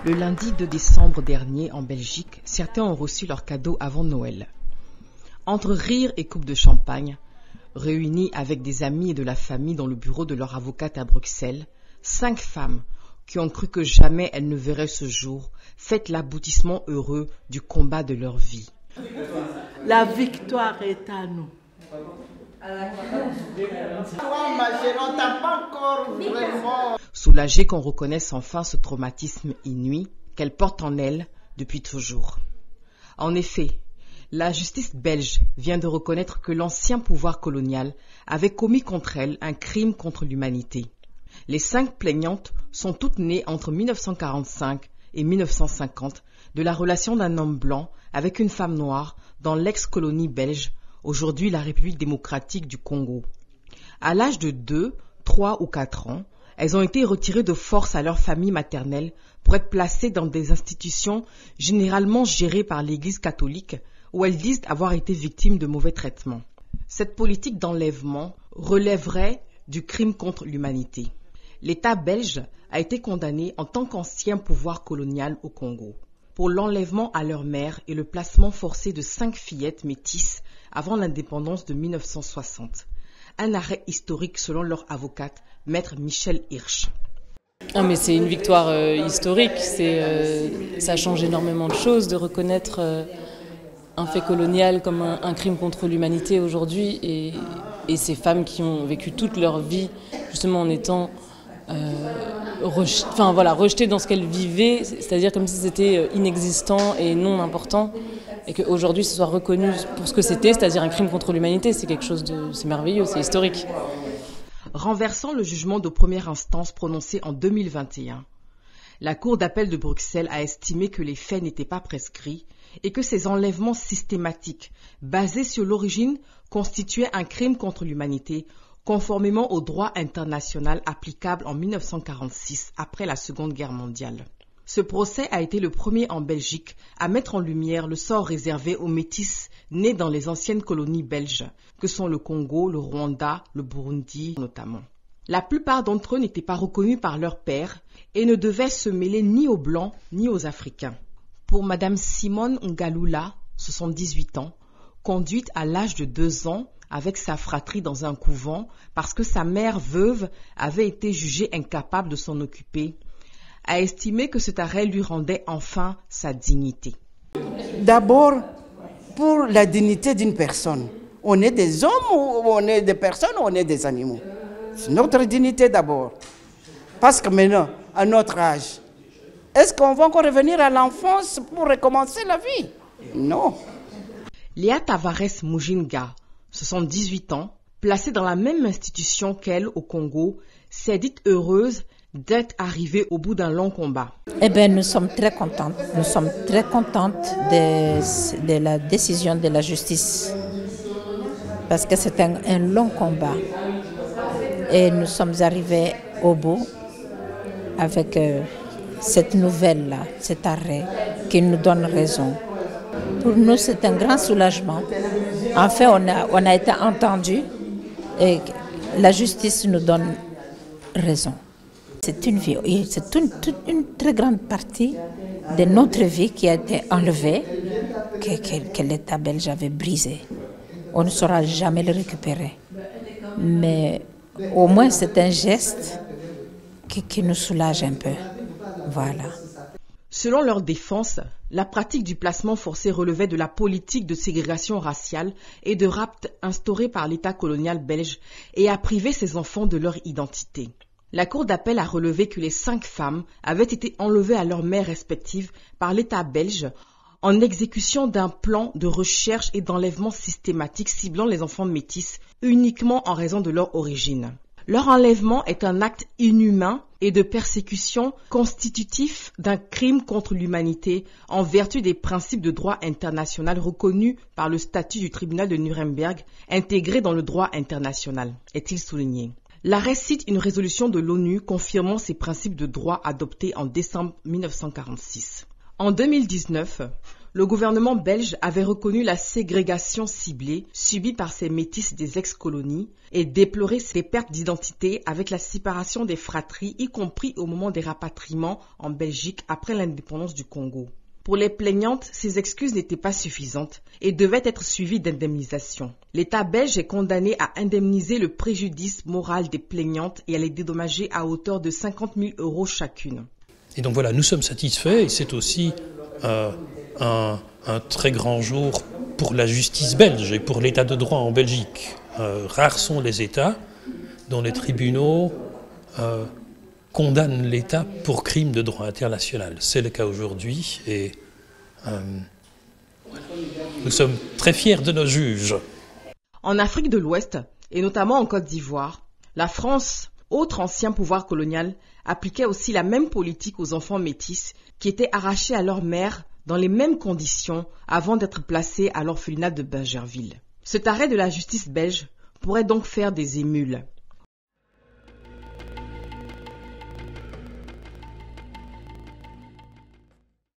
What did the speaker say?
Le lundi 2 décembre dernier, en Belgique, certains ont reçu leurs cadeaux avant Noël. Entre rires et coupes de champagne, réunis avec des amis et de la famille dans le bureau de leur avocate à Bruxelles, 5 femmes qui ont cru que jamais elles ne verraient ce jour fêtent l'aboutissement heureux du combat de leur vie. La victoire est à nous. Soulagée qu'on reconnaisse enfin ce traumatisme inouï qu'elle porte en elle depuis toujours. En effet, la justice belge vient de reconnaître que l'ancien pouvoir colonial avait commis contre elle un crime contre l'humanité. Les 5 plaignantes sont toutes nées entre 1945 et 1950 de la relation d'un homme blanc avec une femme noire dans l'ex-colonie belge, aujourd'hui la République démocratique du Congo. À l'âge de 2, 3 ou 4 ans, elles ont été retirées de force à leur famille maternelle pour être placées dans des institutions généralement gérées par l'Église catholique où elles disent avoir été victimes de mauvais traitements. Cette politique d'enlèvement relèverait du crime contre l'humanité. L'État belge a été condamné en tant qu'ancien pouvoir colonial au Congo pour l'enlèvement à leur mère et le placement forcé de 5 fillettes métisses avant l'indépendance de 1960. Un arrêt historique selon leur avocate, maître Michel Hirsch. Ah mais c'est une victoire historique, ça change énormément de choses de reconnaître un fait colonial comme un crime contre l'humanité aujourd'hui et ces femmes qui ont vécu toute leur vie justement en étant rejetées dans ce qu'elles vivaient, c'est-à-dire comme si c'était inexistant et non important et qu'aujourd'hui ce soit reconnu pour ce que c'était, c'est-à-dire un crime contre l'humanité, c'est merveilleux, c'est historique. Renversant le jugement de première instance prononcé en 2021, la Cour d'appel de Bruxelles a estimé que les faits n'étaient pas prescrits et que ces enlèvements systématiques, basés sur l'origine, constituaient un crime contre l'humanité, conformément au droit international applicable en 1946 après la Seconde Guerre mondiale. Ce procès a été le premier en Belgique à mettre en lumière le sort réservé aux métis nés dans les anciennes colonies belges, que sont le Congo, le Rwanda, le Burundi notamment. La plupart d'entre eux n'étaient pas reconnus par leur père et ne devaient se mêler ni aux Blancs ni aux Africains. Pour Madame Simone Ngalula, 78 ans, conduite à l'âge de 2 ans avec sa fratrie dans un couvent parce que sa mère veuve avait été jugée incapable de s'en occuper, a estimé que cet arrêt lui rendait enfin sa dignité. D'abord, pour la dignité d'une personne. On est des hommes ou on est des personnes ou on est des animaux. C'est notre dignité d'abord. Parce que maintenant, à notre âge, est-ce qu'on va encore revenir à l'enfance pour recommencer la vie? Non. Léa Tavares Mujinga, 78 ans, placée dans la même institution qu'elle au Congo, s'est dite heureuse d'être arrivée au bout d'un long combat. Nous sommes très contentes. Nous sommes très contentes de la décision de la justice. Parce que c'est un long combat. Et nous sommes arrivés au bout avec cette nouvelle-là, cet arrêt qui nous donne raison. Pour nous, c'est un grand soulagement. En fait, on a été entendus et la justice nous donne raison. C'est une vie, c'est une très grande partie de notre vie qui a été enlevée, que l'État belge avait brisée. On ne saura jamais le récupérer. Mais au moins, c'est un geste qui nous soulage un peu. Voilà. Selon leur défense, la pratique du placement forcé relevait de la politique de ségrégation raciale et de rapt instaurée par l'État colonial belge et a privé ces enfants de leur identité. La Cour d'appel a relevé que les 5 femmes avaient été enlevées à leurs mères respectives par l'État belge en exécution d'un plan de recherche et d'enlèvement systématique ciblant les enfants métis uniquement en raison de leur origine. Leur enlèvement est un acte inhumain et de persécution constitutif d'un crime contre l'humanité en vertu des principes de droit international reconnus par le statut du tribunal de Nuremberg intégré dans le droit international, est-il souligné. L'arrêt cite une résolution de l'ONU confirmant ces principes de droit adoptés en décembre 1946. En 2019, le gouvernement belge avait reconnu la ségrégation ciblée subie par ces métis des ex-colonies et déploré ces pertes d'identité avec la séparation des fratries, y compris au moment des rapatriements en Belgique après l'indépendance du Congo. Pour les plaignantes, ces excuses n'étaient pas suffisantes et devaient être suivies d'indemnisation. L'État belge est condamné à indemniser le préjudice moral des plaignantes et à les dédommager à hauteur de 50 000 € chacune. Et donc voilà, nous sommes satisfaits et c'est aussi un très grand jour pour la justice belge et pour l'état de droit en Belgique. Rares sont les États dont les tribunaux condamnent l'État pour crime de droit international. C'est le cas aujourd'hui et nous sommes très fiers de nos juges. En Afrique de l'Ouest, et notamment en Côte d'Ivoire, la France, autre ancien pouvoir colonial, appliquait aussi la même politique aux enfants métis qui étaient arrachés à leur mère dans les mêmes conditions avant d'être placés à l'orphelinat de Bergerville. Cet arrêt de la justice belge pourrait donc faire des émules.